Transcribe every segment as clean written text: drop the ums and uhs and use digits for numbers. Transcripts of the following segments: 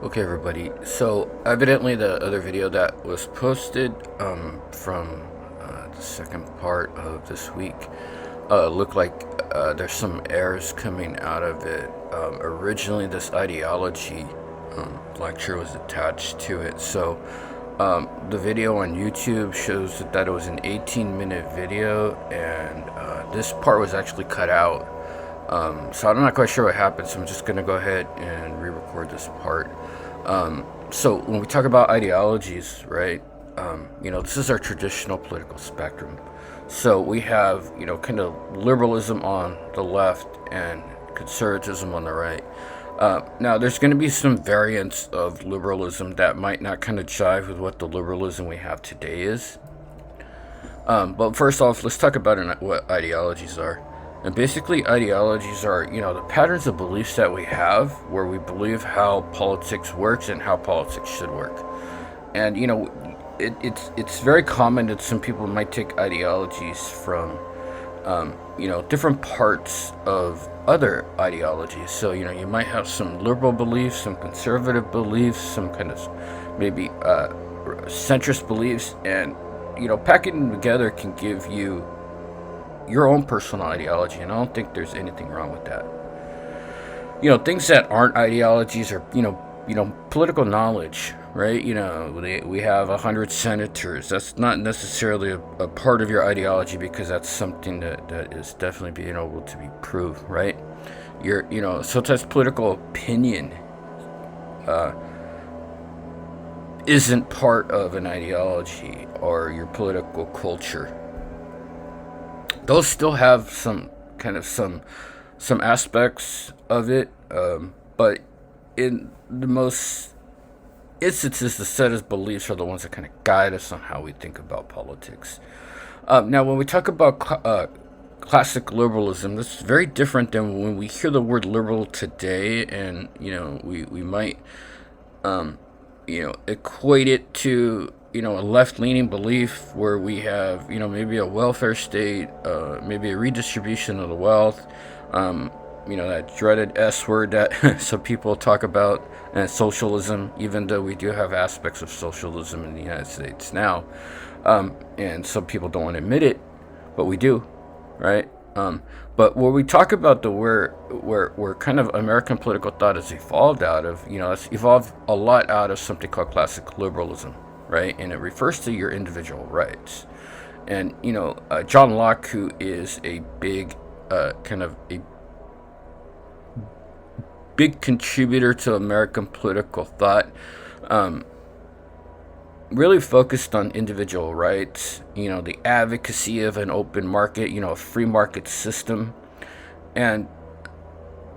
Okay, everybody. So, evidently, the other video that was posted from the second part of this week looked like there's some errors coming out of it. Originally, this ideology lecture was attached to it. So, the video on YouTube shows that it was an 18-minute video, and this part was actually cut out. So I'm not quite sure what happened, so I'm just going to go ahead and re-record this part. So when we talk about ideologies, right, this is our traditional political spectrum. So we have, kind of liberalism on the left and conservatism on the right. Now, there's going to be some variants of liberalism that might not kind of jive with what the liberalism we have today is. But first off, let's talk about what ideologies are. And basically, ideologies are, the patterns of beliefs that we have, where we believe how politics works and how politics should work. And, it's very common that some people might take ideologies from, different parts of other ideologies. So, you might have some liberal beliefs, some conservative beliefs, some kind of maybe centrist beliefs, and, packing them together can give you your own personal ideology, and I don't think there's anything wrong with that. Things that aren't ideologies are, political knowledge, right? We have 100 senators. That's not necessarily a part of your ideology, because that's something that is definitely being able to be proved, right? Sometimes political opinion isn't part of an ideology or your political culture. Those still have some aspects of it, but in the most instances, the set of beliefs are the ones that kind of guide us on how we think about politics. Now, when we talk about classic liberalism, that's very different than when we hear the word liberal today, and we might equate it to a left-leaning belief where we have, maybe a welfare state, maybe a redistribution of the wealth, that dreaded S word that some people talk about, and socialism, even though we do have aspects of socialism in the United States now, and some people don't want to admit it, but we do, right? But when we talk about where kind of American political thought has evolved out of, it's evolved a lot out of something called classic liberalism, right? And it refers to your individual rights. And, John Locke, who is a big, kind of a big contributor to American political thought, really focused on individual rights, the advocacy of an open market, a free market system, and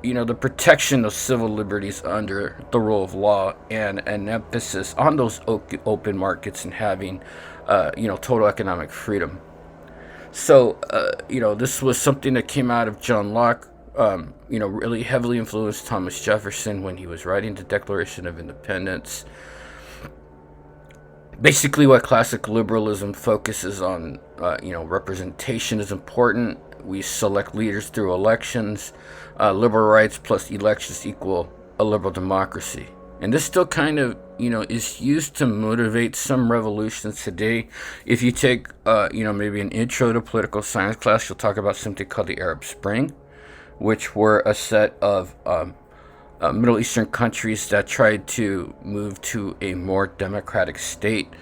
the protection of civil liberties under the rule of law, and an emphasis on those open markets and having, total economic freedom. So, this was something that came out of John Locke, really heavily influenced Thomas Jefferson when he was writing the Declaration of Independence. Basically, what classic liberalism focuses on, representation is important. We select leaders through elections. Liberal rights plus elections equal a liberal democracy. And this still kind of, is used to motivate some revolutions today. If you take, maybe an intro to political science class, you'll talk about something called the Arab Spring, which were a set of Middle Eastern countries that tried to move to a more democratic state.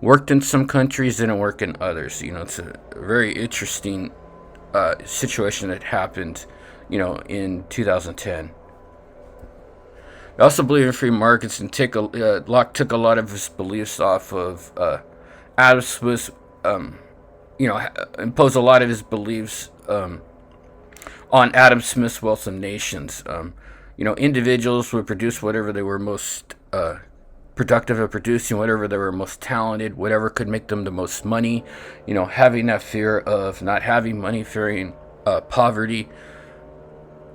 Worked in some countries, didn't work in others. It's a very interesting situation that happened, in 2010. I also believe in free markets, and Locke took a lot of his beliefs off of Adam Smith's, imposed a lot of his beliefs on Adam Smith's Wealth of Nations. Individuals would produce whatever they were most productive at producing, whatever they were most talented, whatever could make them the most money, having that fear of not having money, fearing poverty.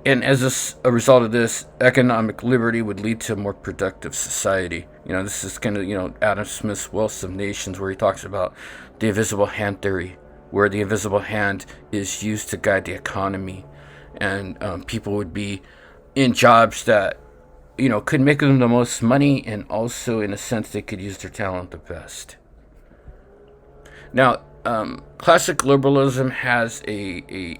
And as a result of this, economic liberty would lead to a more productive society. This is kind of, Adam Smith's Wealth of Nations, where he talks about the invisible hand theory, where the invisible hand is used to guide the economy. And people would be in jobs that could make them the most money, and also in a sense they could use their talent the best. Now, classic liberalism has an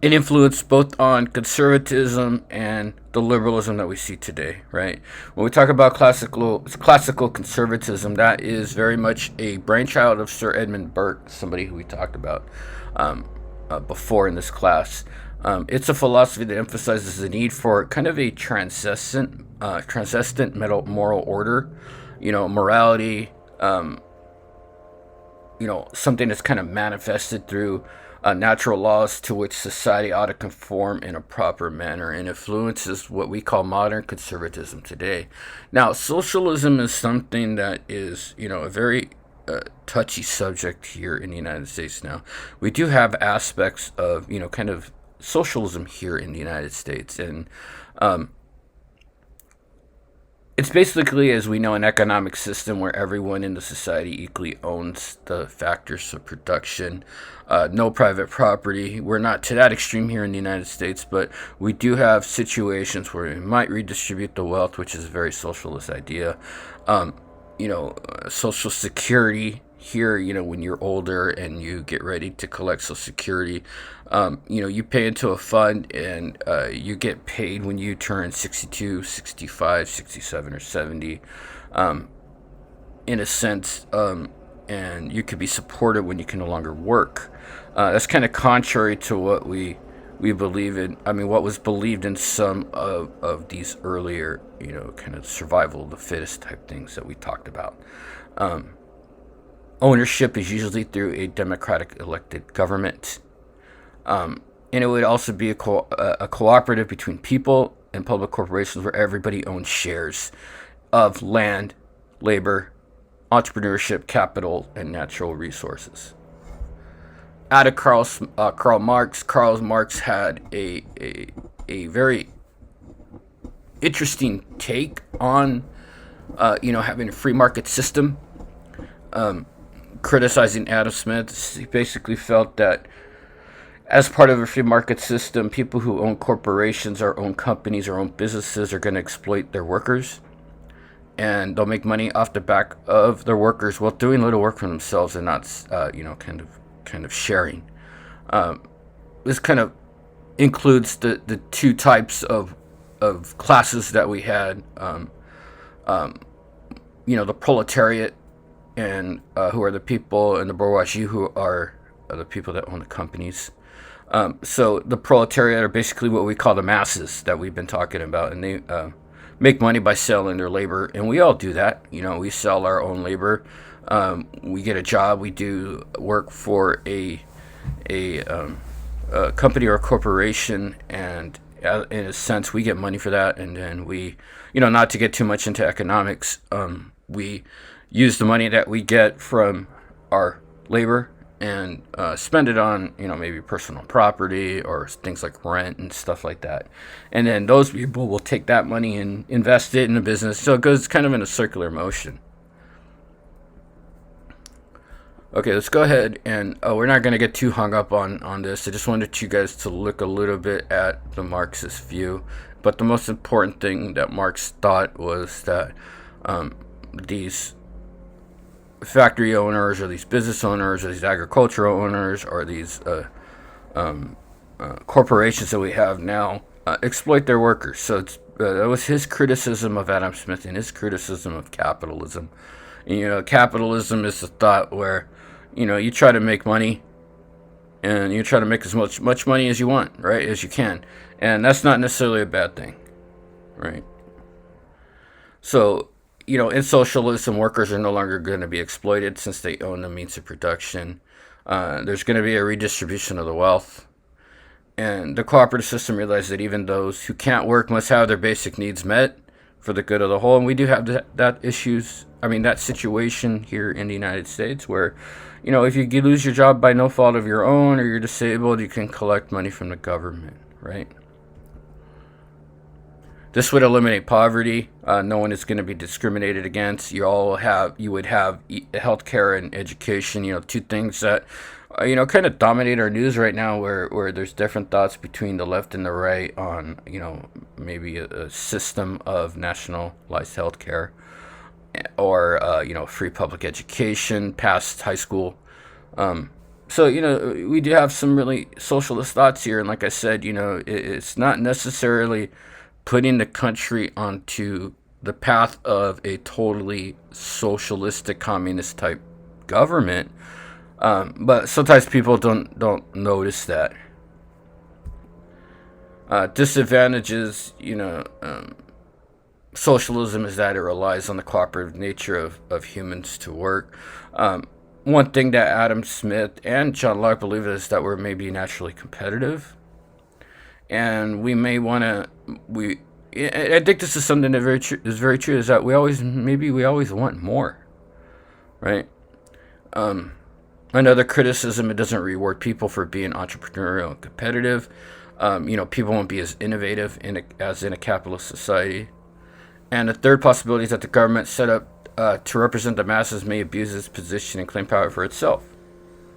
influence both on conservatism and the liberalism that we see today, right? When we talk about classical conservatism, that is very much a brainchild of Sir Edmund Burke, somebody who we talked about before in this class. It's a philosophy that emphasizes the need for kind of a transcendent moral order, morality, something that's kind of manifested through natural laws to which society ought to conform in a proper manner, and influences what we call modern conservatism today. Now, socialism is something that is, a very touchy subject here in the United States now. We do have aspects of, kind of socialism here in the United States, and it's basically, as we know, an economic system where everyone in the society equally owns the factors of production. No private property. We're not to that extreme here in the United States, but we do have situations where we might redistribute the wealth, which is a very socialist idea. Social security here, when you're older and you get ready to collect Social Security, you pay into a fund, and you get paid when you turn 62, 65, 67, or 70, in a sense, and you could be supported when you can no longer work. That's kind of contrary to what we believe in. What was believed in some of these earlier, kind of survival of the fittest type things that we talked about. Ownership is usually through a democratic elected government. And it would also be a cooperative between people and public corporations where everybody owns shares of land, labor, entrepreneurship, capital, and natural resources. Out of Karl Marx had a very interesting take on having a free market system. Criticizing Adam Smith, he basically felt that as part of a free market system, people who own corporations or own companies or own businesses are going to exploit their workers, and they'll make money off the back of their workers while doing little work for themselves and not, kind of sharing. This kind of includes the two types of classes that we had. The proletariat, and who are the people, and the bourgeoisie, who are the people that own the companies. So the proletariat are basically what we call the masses that we've been talking about, and they make money by selling their labor, and we all do that. We sell our own labor. We get a job. We do work for a company or a corporation, and in a sense, we get money for that, and then we, not to get too much into economics, we use the money that we get from our labor and spend it on, maybe personal property or things like rent and stuff like that. And then those people will take that money and invest it in a business. So it goes kind of in a circular motion. Okay, let's go ahead, and we're not going to get too hung up on this. I just wanted you guys to look a little bit at the Marxist view. But the most important thing that Marx thought was that these factory owners, or these business owners, or these agricultural owners, or these corporations that we have now exploit their workers. So that was his criticism of Adam Smith and his criticism of capitalism. And, capitalism is the thought where, you try to make money, and you try to make as much money as you want, right, as you can. And that's not necessarily a bad thing, right? So, in socialism, workers are no longer going to be exploited since they own the means of production. There's going to be a redistribution of the wealth. And the cooperative system realized that even those who can't work must have their basic needs met for the good of the whole. And we do have that situation here in the United States where, if you lose your job by no fault of your own, or you're disabled, you can collect money from the government, right? This would eliminate poverty. No one is going to be discriminated against. You would have health care and education, two things that kind of dominate our news right now, where there's different thoughts between the left and the right on, maybe a system of nationalized healthcare, or free public education past high school. So we do have some really socialist thoughts here, and like I said, it's not necessarily putting the country onto the path of a totally socialistic communist type government. But sometimes people don't notice that. Disadvantages, socialism is that it relies on the cooperative nature of humans to work. One thing that Adam Smith and John Locke believe is that we're maybe naturally competitive, and we may want to. I think this is something that is very true. Is that we always want more, right? Another criticism: it doesn't reward people for being entrepreneurial and competitive. People won't be as innovative as in a capitalist society. And the third possibility is that the government set up to represent the masses may abuse its position and claim power for itself.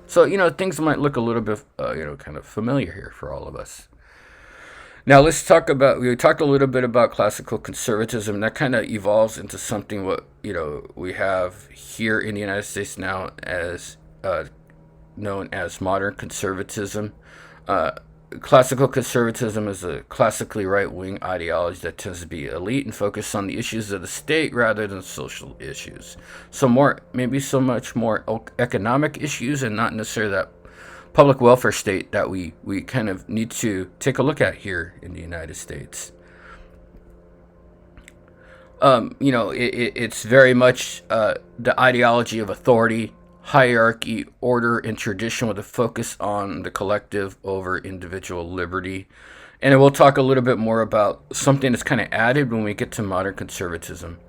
So, things might look a little bit, kind of familiar here for all of us. Now, we talked a little bit about classical conservatism, and that kind of evolves into something what, we have here in the United States now as known as modern conservatism. Classical conservatism is a classically right-wing ideology that tends to be elite and focus on the issues of the state rather than social issues. So much more economic issues, and not necessarily that public welfare state that we kind of need to take a look at here in the United States. It's very much the ideology of authority, hierarchy, order, and tradition with a focus on the collective over individual liberty. And we'll talk a little bit more about something that's kind of added when we get to modern conservatism.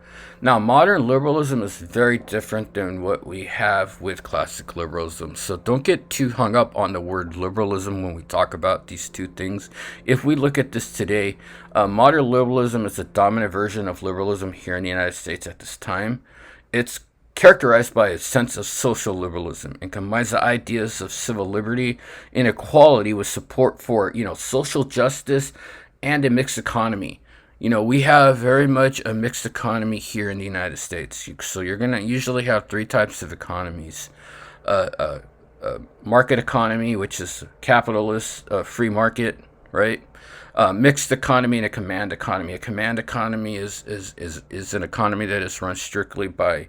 Now, modern liberalism is very different than what we have with classic liberalism. So don't get too hung up on the word liberalism when we talk about these two things. If we look at this today, modern liberalism is the dominant version of liberalism here in the United States at this time. It's characterized by a sense of social liberalism and combines the ideas of civil liberty and equality with support for, social justice and a mixed economy. We have very much a mixed economy here in the United States. So you're going to usually have three types of economies. Market economy, which is capitalist, free market, right? Mixed economy and a command economy. A command economy is an economy that is run strictly by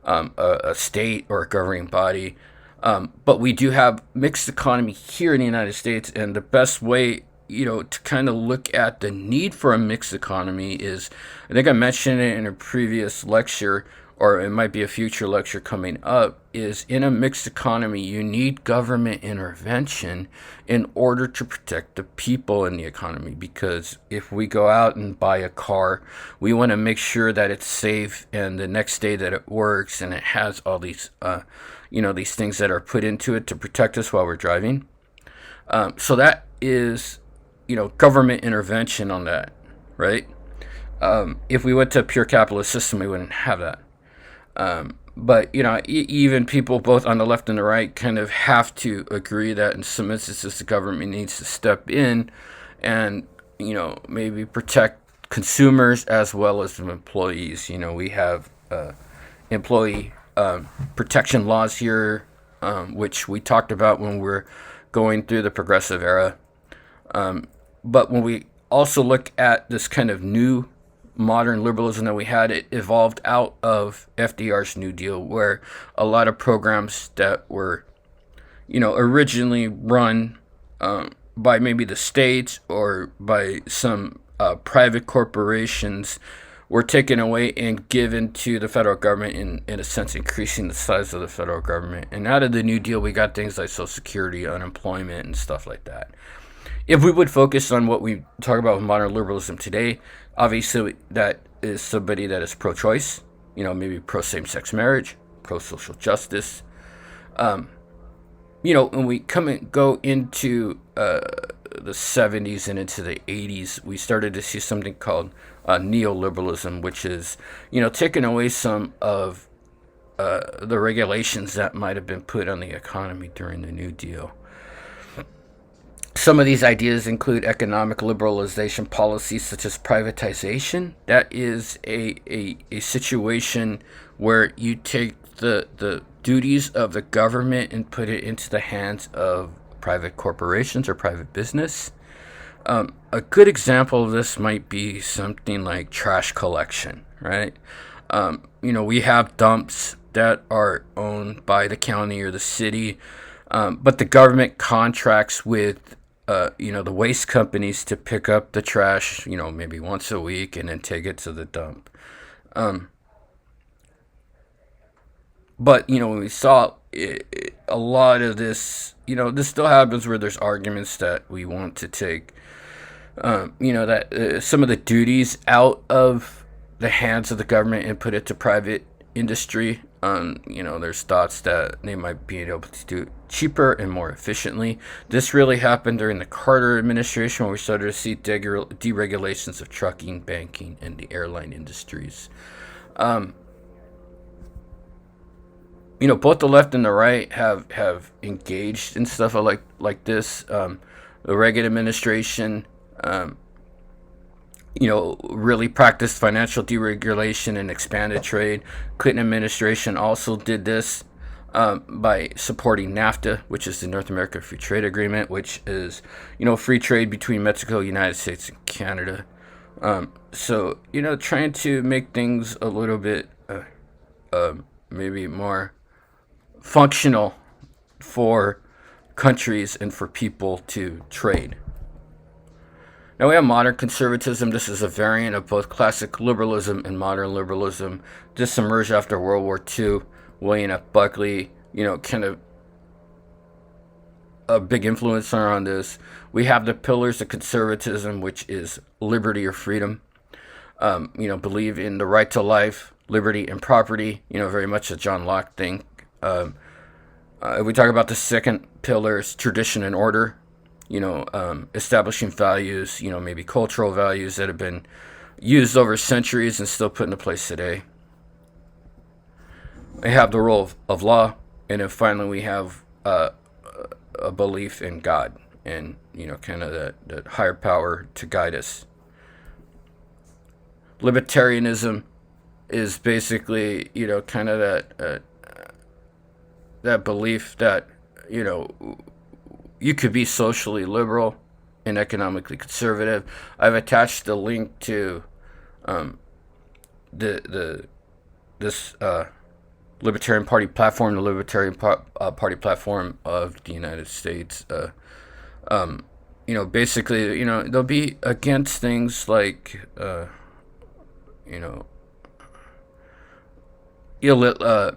a state or a governing body. But we do have mixed economy here in the United States, and the best way, to kind of look at the need for a mixed economy is, I think I mentioned it in a previous lecture, or it might be a future lecture coming up, is in a mixed economy, you need government intervention in order to protect the people in the economy. Because if we go out and buy a car, we want to make sure that it's safe and the next day that it works and it has all these, these things that are put into it to protect us while we're driving. So that is, government intervention on that, right? If we went to a pure capitalist system, we wouldn't have that. But, even people both on the left and the right kind of have to agree that in some instances the government needs to step in and, maybe protect consumers as well as employees. We have employee protection laws here, which we talked about when we're going through the progressive era. But when we also look at this kind of new modern liberalism that we had, it evolved out of FDR's New Deal, where a lot of programs that were, originally run by maybe the states or by some private corporations were taken away and given to the federal government, in a sense increasing the size of the federal government. And out of the New Deal, we got things like Social Security, unemployment, and stuff like that. If we would focus on what we talk about with modern liberalism today, obviously that is somebody that is pro-choice, maybe pro-same-sex marriage, pro-social justice. When we go into the 70s and into the 80s, we started to see something called neoliberalism, which is, taking away some of the regulations that might have been put on the economy during the New Deal. Some of these ideas include economic liberalization policies such as privatization. That is a situation where you take the duties of the government and put it into the hands of private corporations or private business. A good example of this might be something like trash collection, right? We have dumps that are owned by the county or the city, but the government contracts with the waste companies to pick up the trash, maybe once a week and then take it to the dump. But, when we saw a lot of this, this still happens where there's arguments that we want to take, that some of the duties out of the hands of the government and put it to private industry. There's thoughts that they might be able to do it cheaper and more efficiently. This really happened during the Carter administration, where we started to see deregulations of trucking, banking, and the airline industries. Both the left and the right have engaged in stuff like this. The Reagan administration, really practiced financial deregulation and expanded trade. Clinton administration also did this by supporting NAFTA, which is the North American Free Trade Agreement, which is, free trade between Mexico, United States, and Canada. So, trying to make things a little bit maybe more functional for countries and for people to trade. Now we have modern conservatism. This is a variant of both classic liberalism and modern liberalism. This emerged after World War II. William F. Buckley, kind of a big influencer on this. We have the pillars of conservatism, which is liberty or freedom. Believe in the right to life, liberty, and property. Very much a John Locke thing. If we talk about the second pillar, is tradition and order. Establishing values, maybe cultural values that have been used over centuries and still put into place today. We have the role of law, and then finally we have a belief in God and, kind of that higher power to guide us. Libertarianism is basically, kind of that belief that, you could be socially liberal and economically conservative. I've attached the link to this Libertarian Party platform, the Libertarian Party platform of the United States. Basically, they'll be against things like,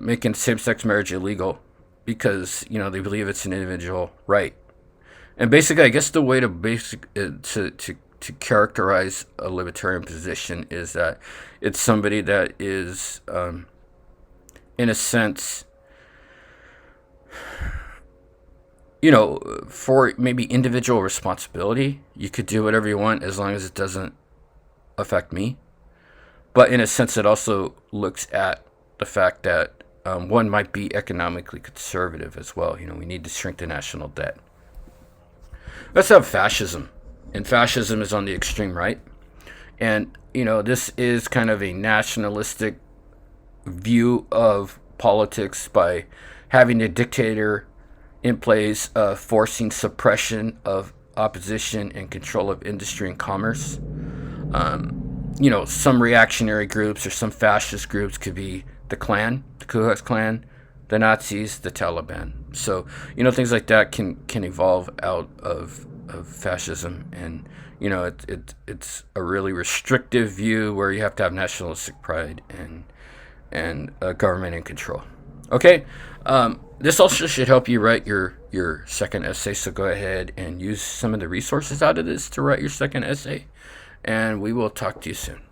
making same-sex marriage illegal because, they believe it's an individual right. And basically, I guess the way to characterize a libertarian position is that it's somebody that is, in a sense, for maybe individual responsibility. You could do whatever you want as long as it doesn't affect me. But in a sense, it also looks at the fact that one might be economically conservative as well. We need to shrink the national debt. Let's have fascism. And fascism is on the extreme right. And, this is kind of a nationalistic view of politics by having a dictator in place, forcing suppression of opposition and control of industry and commerce. Some reactionary groups or some fascist groups could be the Klan, the Ku Klux Klan, the Nazis, the Taliban. So, things like that can evolve out of fascism, and it's a really restrictive view where you have to have nationalistic pride and government in control. Okay, this also should help you write your second essay. So go ahead and use some of the resources out of this to write your second essay, and we will talk to you soon.